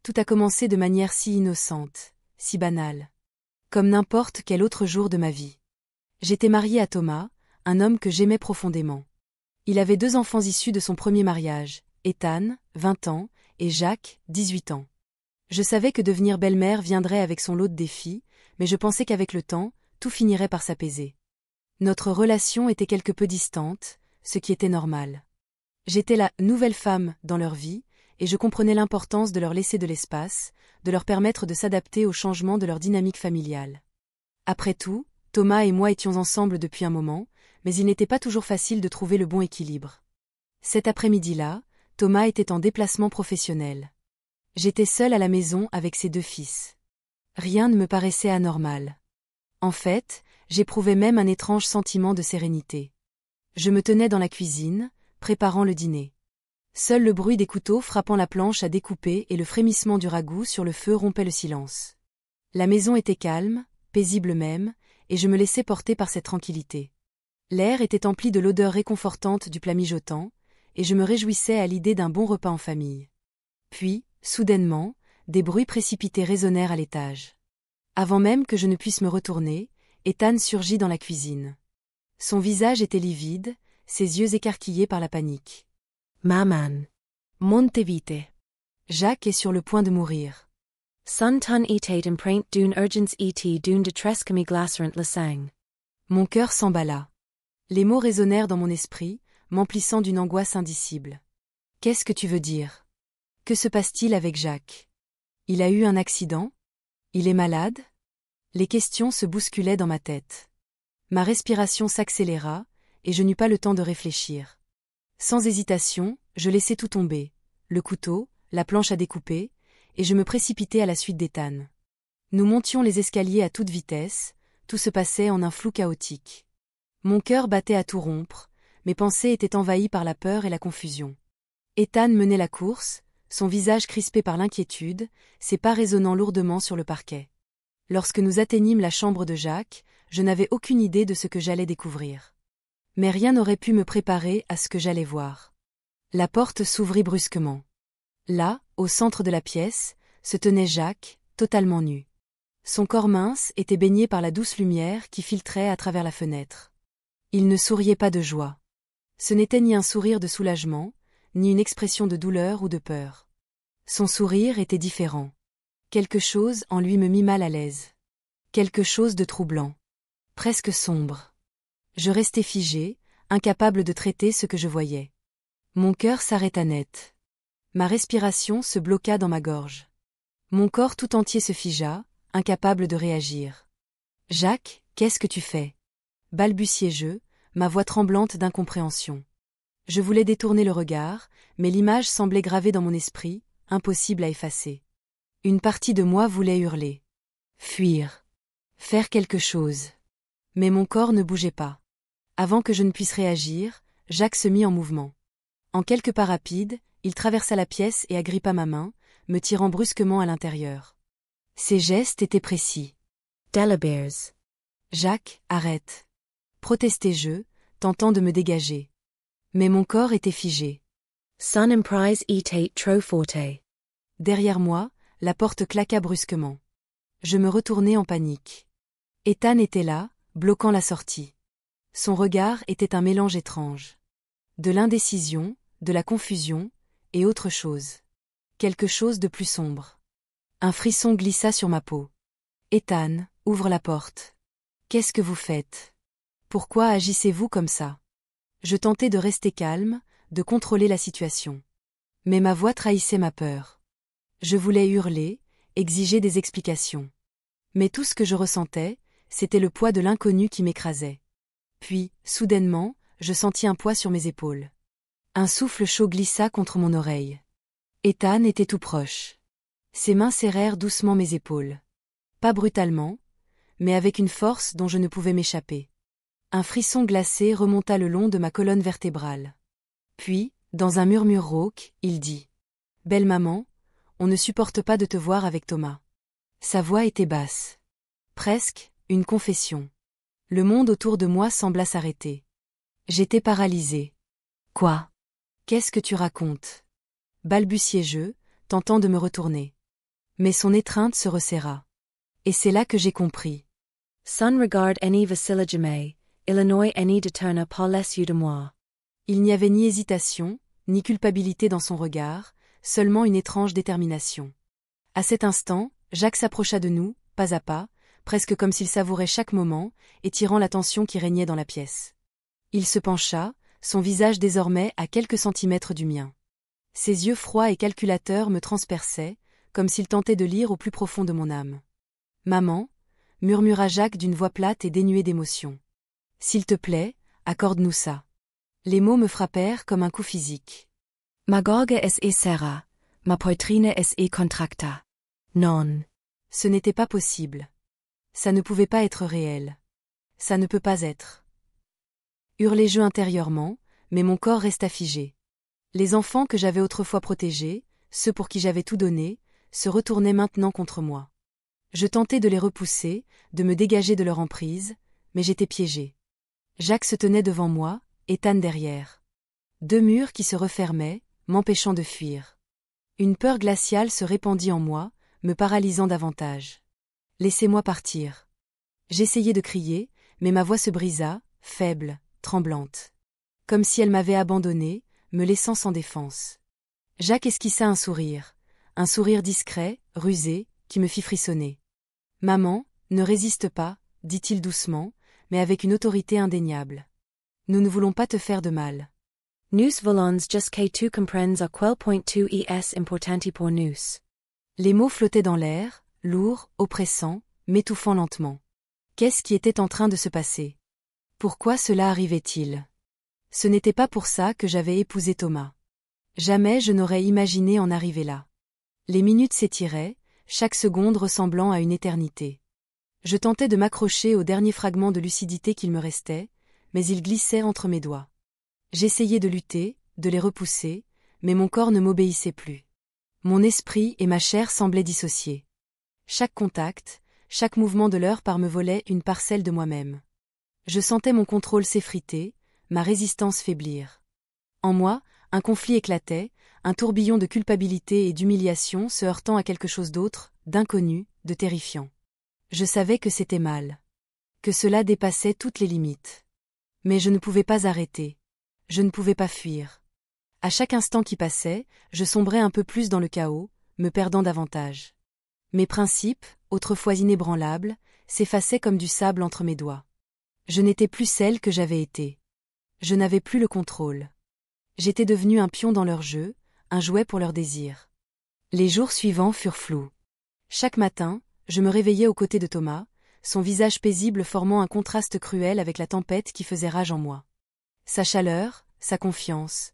Tout a commencé de manière si innocente, si banale. Comme n'importe quel autre jour de ma vie. J'étais mariée à Thomas, un homme que j'aimais profondément. Il avait 2 enfants issus de son premier mariage, Ethan, 20 ans, et Jacques, 18 ans. Je savais que devenir belle-mère viendrait avec son lot de défis, mais je pensais qu'avec le temps, tout finirait par s'apaiser. Notre relation était quelque peu distante, ce qui était normal. J'étais la nouvelle femme dans leur vie, et je comprenais l'importance de leur laisser de l'espace, de leur permettre de s'adapter aux changements de leur dynamique familiale. Après tout, Thomas et moi étions ensemble depuis un moment, mais il n'était pas toujours facile de trouver le bon équilibre. Cet après-midi-là, Thomas était en déplacement professionnel. J'étais seule à la maison avec ses 2 fils. Rien ne me paraissait anormal. En fait, j'éprouvais même un étrange sentiment de sérénité. Je me tenais dans la cuisine, préparant le dîner. Seul le bruit des couteaux frappant la planche à découper et le frémissement du ragoût sur le feu rompaient le silence. La maison était calme, paisible même, et je me laissais porter par cette tranquillité. L'air était empli de l'odeur réconfortante du plat mijotant, et je me réjouissais à l'idée d'un bon repas en famille. Puis, soudainement, des bruits précipités résonnèrent à l'étage. Avant même que je ne puisse me retourner, Ethan surgit dans la cuisine. Son visage était livide, ses yeux écarquillés par la panique. Maman. Monte vite. Jacques est sur le point de mourir. Sun tun etate and praint dune urgence et dune de trescami glacerant la sang. Mon cœur s'emballa. Les mots résonnèrent dans mon esprit, m'emplissant d'une angoisse indicible. Qu'est-ce que tu veux dire? Que se passe-t-il avec Jacques? Il a eu un accident? Il est malade? Les questions se bousculaient dans ma tête. Ma respiration s'accéléra, et je n'eus pas le temps de réfléchir. Sans hésitation, je laissai tout tomber, le couteau, la planche à découper, et je me précipitai à la suite d'Ethan. Nous montions les escaliers à toute vitesse, tout se passait en un flou chaotique. Mon cœur battait à tout rompre, mes pensées étaient envahies par la peur et la confusion. Ethan menait la course, son visage crispé par l'inquiétude, ses pas résonnant lourdement sur le parquet. Lorsque nous atteignîmes la chambre de Jacques, je n'avais aucune idée de ce que j'allais découvrir. Mais rien n'aurait pu me préparer à ce que j'allais voir. La porte s'ouvrit brusquement. Là, au centre de la pièce, se tenait Jacques, totalement nu. Son corps mince était baigné par la douce lumière qui filtrait à travers la fenêtre. Il ne souriait pas de joie. Ce n'était ni un sourire de soulagement, ni une expression de douleur ou de peur. Son sourire était différent. Quelque chose en lui me mit mal à l'aise. Quelque chose de troublant. Presque sombre. Je restai figé, incapable de traiter ce que je voyais. Mon cœur s'arrêta net. Ma respiration se bloqua dans ma gorge. Mon corps tout entier se figea, incapable de réagir. « Jacques, qu'est-ce que tu fais » balbutiai-je, ma voix tremblante d'incompréhension. Je voulais détourner le regard, mais l'image semblait gravée dans mon esprit, impossible à effacer. Une partie de moi voulait hurler. Fuir. Faire quelque chose. Mais mon corps ne bougeait pas. Avant que je ne puisse réagir, Jacques se mit en mouvement. En quelques pas rapides, il traversa la pièce et agrippa ma main, me tirant brusquement à l'intérieur. Ses gestes étaient précis. Delabears. Jacques, arrête. Protestai-je, tentant de me dégager. Mais mon corps était figé. Sun emprise etate trop forte. Derrière moi, la porte claqua brusquement. Je me retournai en panique. Ethan était là, bloquant la sortie. Son regard était un mélange étrange. De l'indécision, de la confusion, et autre chose. Quelque chose de plus sombre. Un frisson glissa sur ma peau. Ethan, ouvre la porte. Qu'est-ce que vous faites? Pourquoi agissez-vous comme ça? Je tentais de rester calme, de contrôler la situation. Mais ma voix trahissait ma peur. Je voulais hurler, exiger des explications. Mais tout ce que je ressentais, c'était le poids de l'inconnu qui m'écrasait. Puis, soudainement, je sentis un poids sur mes épaules. Un souffle chaud glissa contre mon oreille. Ethan était tout proche. Ses mains serrèrent doucement mes épaules. Pas brutalement, mais avec une force dont je ne pouvais m'échapper. Un frisson glacé remonta le long de ma colonne vertébrale. Puis, dans un murmure rauque, il dit « Belle maman, on ne supporte pas de te voir avec Thomas. » Sa voix était basse. Presque, une confession. Le monde autour de moi sembla s'arrêter. J'étais paralysée. « Quoi? Qu'est-ce que tu racontes » balbutiai-je, tentant de me retourner. Mais son étreinte se resserra. Et c'est là que j'ai compris. Sun regard any vacillagame, Illinois any deterna pas laissu de moi. Il n'y avait ni hésitation, ni culpabilité dans son regard, seulement une étrange détermination. À cet instant, Jacques s'approcha de nous, pas à pas, presque comme s'il savourait chaque moment, étirant la tension qui régnait dans la pièce. Il se pencha, son visage désormais à quelques centimètres du mien. Ses yeux froids et calculateurs me transperçaient, comme s'il tentait de lire au plus profond de mon âme. « Maman » murmura Jacques d'une voix plate et dénuée d'émotion. « S'il te plaît, accorde-nous ça. » Les mots me frappèrent comme un coup physique. Ma gorge es serra, ma poitrine es contracta. Non. Ce n'était pas possible. Ça ne pouvait pas être réel. Ça ne peut pas être. Hurlai-je intérieurement, mais mon corps resta figé. Les enfants que j'avais autrefois protégés, ceux pour qui j'avais tout donné, se retournaient maintenant contre moi. Je tentais de les repousser, de me dégager de leur emprise, mais j'étais piégé. Jacques se tenait devant moi, Ethan derrière. Deux murs qui se refermaient, m'empêchant de fuir. Une peur glaciale se répandit en moi, me paralysant davantage. « Laissez-moi partir. » J'essayai de crier, mais ma voix se brisa, faible, tremblante. Comme si elle m'avait abandonné, me laissant sans défense. Jacques esquissa un sourire discret, rusé, qui me fit frissonner. « Maman, ne résiste pas, dit-il doucement, mais avec une autorité indéniable. Nous ne voulons pas te faire de mal. Nous voulons just que tu comprennes à quel point tu es importante pour nous. » Les mots flottaient dans l'air, lourds, oppressants, m'étouffant lentement. Qu'est-ce qui était en train de se passer? Pourquoi cela arrivait-il? Ce n'était pas pour ça que j'avais épousé Thomas. Jamais je n'aurais imaginé en arriver là. Les minutes s'étiraient, chaque seconde ressemblant à une éternité. Je tentais de m'accrocher au dernier fragment de lucidité qu'il me restait, mais il glissait entre mes doigts. J'essayais de lutter, de les repousser, mais mon corps ne m'obéissait plus. Mon esprit et ma chair semblaient dissociés. Chaque contact, chaque mouvement de leur part me volait une parcelle de moi-même. Je sentais mon contrôle s'effriter, ma résistance faiblir. En moi, un conflit éclatait, un tourbillon de culpabilité et d'humiliation se heurtant à quelque chose d'autre, d'inconnu, de terrifiant. Je savais que c'était mal. Que cela dépassait toutes les limites. Mais je ne pouvais pas arrêter. Je ne pouvais pas fuir. À chaque instant qui passait, je sombrais un peu plus dans le chaos, me perdant davantage. Mes principes, autrefois inébranlables, s'effaçaient comme du sable entre mes doigts. Je n'étais plus celle que j'avais été. Je n'avais plus le contrôle. J'étais devenue un pion dans leur jeu, un jouet pour leurs désirs. Les jours suivants furent flous. Chaque matin, je me réveillais aux côtés de Thomas, son visage paisible formant un contraste cruel avec la tempête qui faisait rage en moi. Sa chaleur, sa confiance,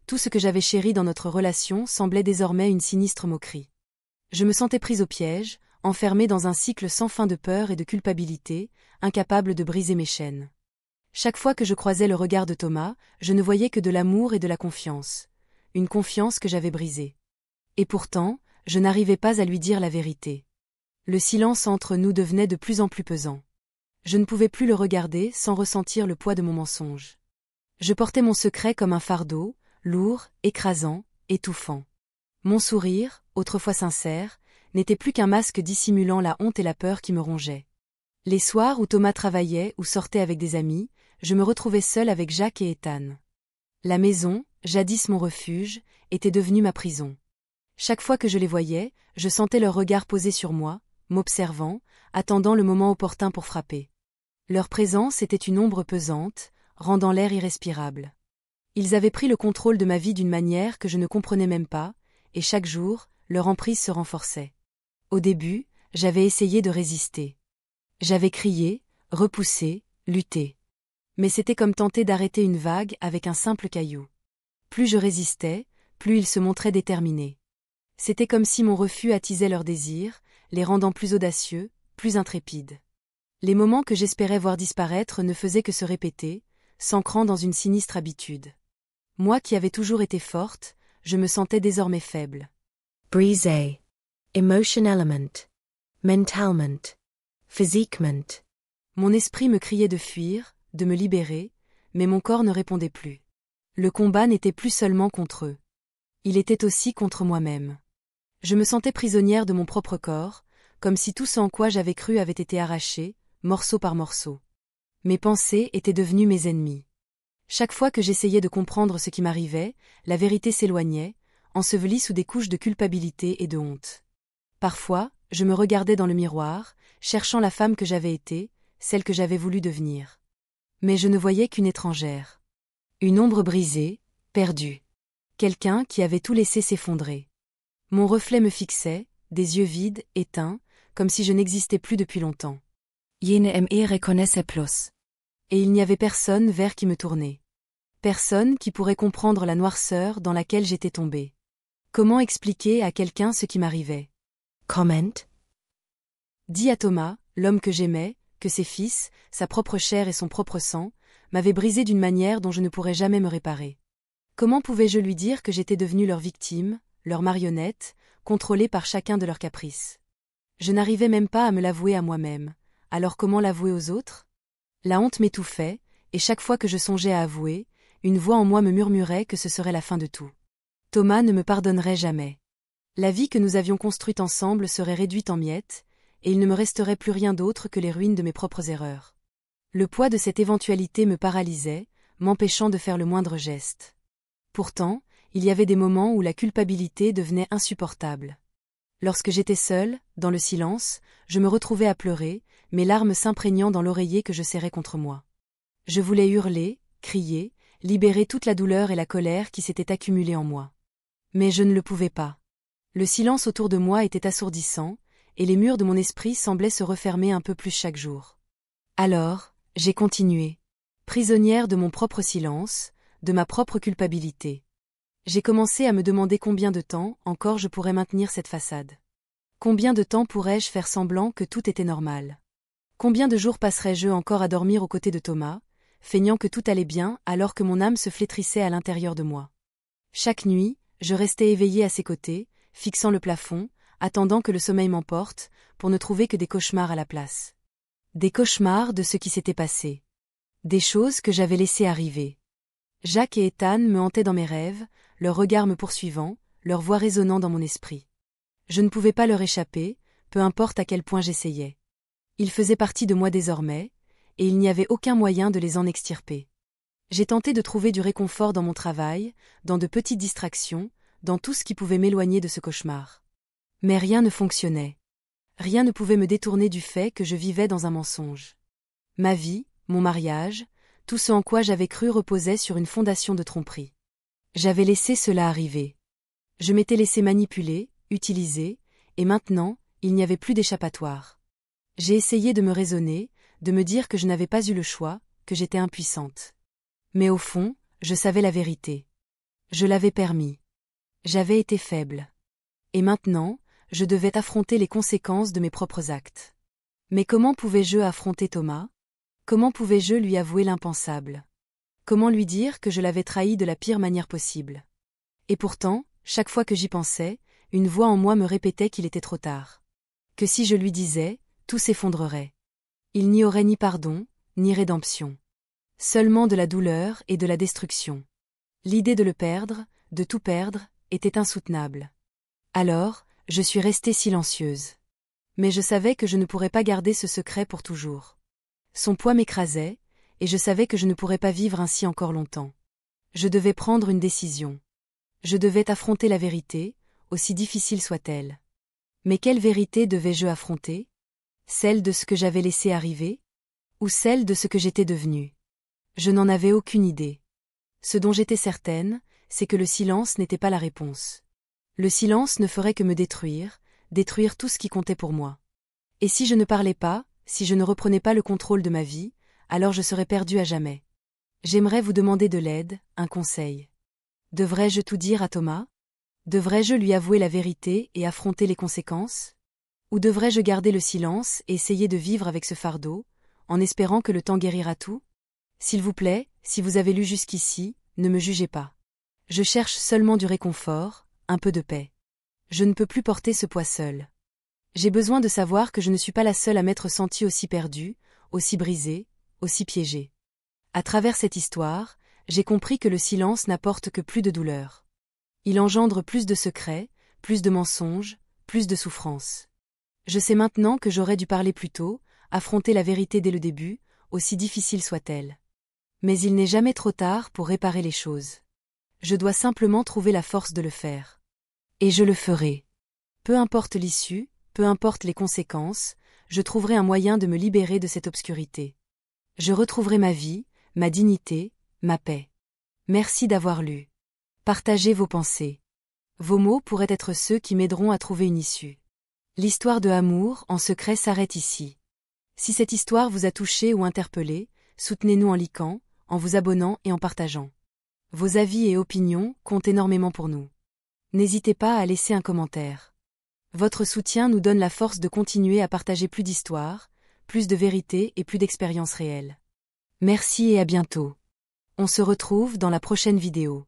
tout ce que j'avais chéri dans notre relation semblait désormais une sinistre moquerie. Je me sentais prise au piège, enfermée dans un cycle sans fin de peur et de culpabilité, incapable de briser mes chaînes. Chaque fois que je croisais le regard de Thomas, je ne voyais que de l'amour et de la confiance. Une confiance que j'avais brisée. Et pourtant, je n'arrivais pas à lui dire la vérité. Le silence entre nous devenait de plus en plus pesant. Je ne pouvais plus le regarder sans ressentir le poids de mon mensonge. Je portais mon secret comme un fardeau, lourd, écrasant, étouffant. Mon sourire, autrefois sincère, n'était plus qu'un masque dissimulant la honte et la peur qui me rongeaient. Les soirs où Thomas travaillait ou sortait avec des amis, je me retrouvais seule avec Jacques et Ethan. La maison, jadis mon refuge, était devenue ma prison. Chaque fois que je les voyais, je sentais leur regard posé sur moi, m'observant, attendant le moment opportun pour frapper. Leur présence était une ombre pesante, rendant l'air irrespirable. Ils avaient pris le contrôle de ma vie d'une manière que je ne comprenais même pas, et chaque jour, leur emprise se renforçait. Au début, j'avais essayé de résister. J'avais crié, repoussé, lutté. Mais c'était comme tenter d'arrêter une vague avec un simple caillou. Plus je résistais, plus ils se montraient déterminés. C'était comme si mon refus attisait leurs désirs, les rendant plus audacieux, plus intrépides. Les moments que j'espérais voir disparaître ne faisaient que se répéter, s'ancrant dans une sinistre habitude. Moi qui avais toujours été forte, je me sentais désormais faible. Brisé. Emotionellement. Mentalement. Physiquement. Mon esprit me criait de fuir, de me libérer, mais mon corps ne répondait plus. Le combat n'était plus seulement contre eux. Il était aussi contre moi-même. Je me sentais prisonnière de mon propre corps, comme si tout ce en quoi j'avais cru avait été arraché, morceau par morceau. Mes pensées étaient devenues mes ennemis. Chaque fois que j'essayais de comprendre ce qui m'arrivait, la vérité s'éloignait, ensevelie sous des couches de culpabilité et de honte. Parfois, je me regardais dans le miroir, cherchant la femme que j'avais été, celle que j'avais voulu devenir. Mais je ne voyais qu'une étrangère. Une ombre brisée, perdue. Quelqu'un qui avait tout laissé s'effondrer. Mon reflet me fixait, des yeux vides, éteints, comme si je n'existais plus depuis longtemps. Jene me reconnaissait plus. Et il n'y avait personne vers qui me tourner. Personne qui pourrait comprendre la noirceur dans laquelle j'étais tombée. Comment expliquer à quelqu'un ce qui m'arrivait? Comment? Dis à Thomas, l'homme que j'aimais, que ses fils, sa propre chair et son propre sang, m'avaient brisé d'une manière dont je ne pourrais jamais me réparer. Comment pouvais-je lui dire que j'étais devenue leur victime, leur marionnette, contrôlée par chacun de leurs caprices? Je n'arrivais même pas à me l'avouer à moi-même, alors comment l'avouer aux autres? La honte m'étouffait, et chaque fois que je songeais à avouer, une voix en moi me murmurait que ce serait la fin de tout. Thomas ne me pardonnerait jamais. La vie que nous avions construite ensemble serait réduite en miettes, et il ne me resterait plus rien d'autre que les ruines de mes propres erreurs. Le poids de cette éventualité me paralysait, m'empêchant de faire le moindre geste. Pourtant, il y avait des moments où la culpabilité devenait insupportable. Lorsque j'étais seule, dans le silence, je me retrouvais à pleurer, mes larmes s'imprégnant dans l'oreiller que je serrais contre moi. Je voulais hurler, crier, libérer toute la douleur et la colère qui s'étaient accumulées en moi. Mais je ne le pouvais pas. Le silence autour de moi était assourdissant, et les murs de mon esprit semblaient se refermer un peu plus chaque jour. Alors, j'ai continué. Prisonnière de mon propre silence, de ma propre culpabilité. J'ai commencé à me demander combien de temps encore je pourrais maintenir cette façade. Combien de temps pourrais-je faire semblant que tout était normal? Combien de jours passerais-je encore à dormir aux côtés de Thomas, feignant que tout allait bien alors que mon âme se flétrissait à l'intérieur de moi? Chaque nuit, je restais éveillée à ses côtés, fixant le plafond, attendant que le sommeil m'emporte, pour ne trouver que des cauchemars à la place. Des cauchemars de ce qui s'était passé. Des choses que j'avais laissées arriver. Jacques et Ethan me hantaient dans mes rêves, leurs regards me poursuivant, leur voix résonnant dans mon esprit. Je ne pouvais pas leur échapper, peu importe à quel point j'essayais. Ils faisaient partie de moi désormais, et il n'y avait aucun moyen de les en extirper. J'ai tenté de trouver du réconfort dans mon travail, dans de petites distractions, dans tout ce qui pouvait m'éloigner de ce cauchemar. Mais rien ne fonctionnait. Rien ne pouvait me détourner du fait que je vivais dans un mensonge. Ma vie, mon mariage, tout ce en quoi j'avais cru reposait sur une fondation de tromperie. J'avais laissé cela arriver. Je m'étais laissé manipuler, utiliser, et maintenant, il n'y avait plus d'échappatoire. J'ai essayé de me raisonner, de me dire que je n'avais pas eu le choix, que j'étais impuissante. Mais au fond, je savais la vérité. Je l'avais permis. J'avais été faible. Et maintenant, je devais affronter les conséquences de mes propres actes. Mais comment pouvais-je affronter Thomas? Comment pouvais-je lui avouer l'impensable? Comment lui dire que je l'avais trahi de la pire manière possible? Et pourtant, chaque fois que j'y pensais, une voix en moi me répétait qu'il était trop tard. Que si je lui disais, tout s'effondrerait. Il n'y aurait ni pardon, ni rédemption. Seulement de la douleur et de la destruction. L'idée de le perdre, de tout perdre, était insoutenable. Alors, je suis restée silencieuse. Mais je savais que je ne pourrais pas garder ce secret pour toujours. Son poids m'écrasait, et je savais que je ne pourrais pas vivre ainsi encore longtemps. Je devais prendre une décision. Je devais affronter la vérité, aussi difficile soit-elle. Mais quelle vérité devais-je affronter? Celle de ce que j'avais laissé arriver? Ou celle de ce que j'étais devenue? Je n'en avais aucune idée. Ce dont j'étais certaine, c'est que le silence n'était pas la réponse. Le silence ne ferait que me détruire tout ce qui comptait pour moi. Et si je ne parlais pas, si je ne reprenais pas le contrôle de ma vie, alors je serais perdue à jamais. J'aimerais vous demander de l'aide, un conseil. Devrais-je tout dire à Thomas? Devrais-je lui avouer la vérité et affronter les conséquences? Ou devrais-je garder le silence et essayer de vivre avec ce fardeau, en espérant que le temps guérira tout? S'il vous plaît, si vous avez lu jusqu'ici, ne me jugez pas. Je cherche seulement du réconfort, un peu de paix. Je ne peux plus porter ce poids seul. J'ai besoin de savoir que je ne suis pas la seule à m'être sentie aussi perdue, aussi brisée, aussi piégée. À travers cette histoire, j'ai compris que le silence n'apporte que plus de douleur. Il engendre plus de secrets, plus de mensonges, plus de souffrance. Je sais maintenant que j'aurais dû parler plus tôt, affronter la vérité dès le début, aussi difficile soit-elle. Mais il n'est jamais trop tard pour réparer les choses. Je dois simplement trouver la force de le faire. Et je le ferai. Peu importe l'issue, peu importe les conséquences, je trouverai un moyen de me libérer de cette obscurité. Je retrouverai ma vie, ma dignité, ma paix. Merci d'avoir lu. Partagez vos pensées. Vos mots pourraient être ceux qui m'aideront à trouver une issue. L'histoire de Amour en secret s'arrête ici. Si cette histoire vous a touché ou interpellé, soutenez-nous en likant, en vous abonnant et en partageant. Vos avis et opinions comptent énormément pour nous. N'hésitez pas à laisser un commentaire. Votre soutien nous donne la force de continuer à partager plus d'histoires, plus de vérité et plus d'expériences réelles. Merci et à bientôt. On se retrouve dans la prochaine vidéo.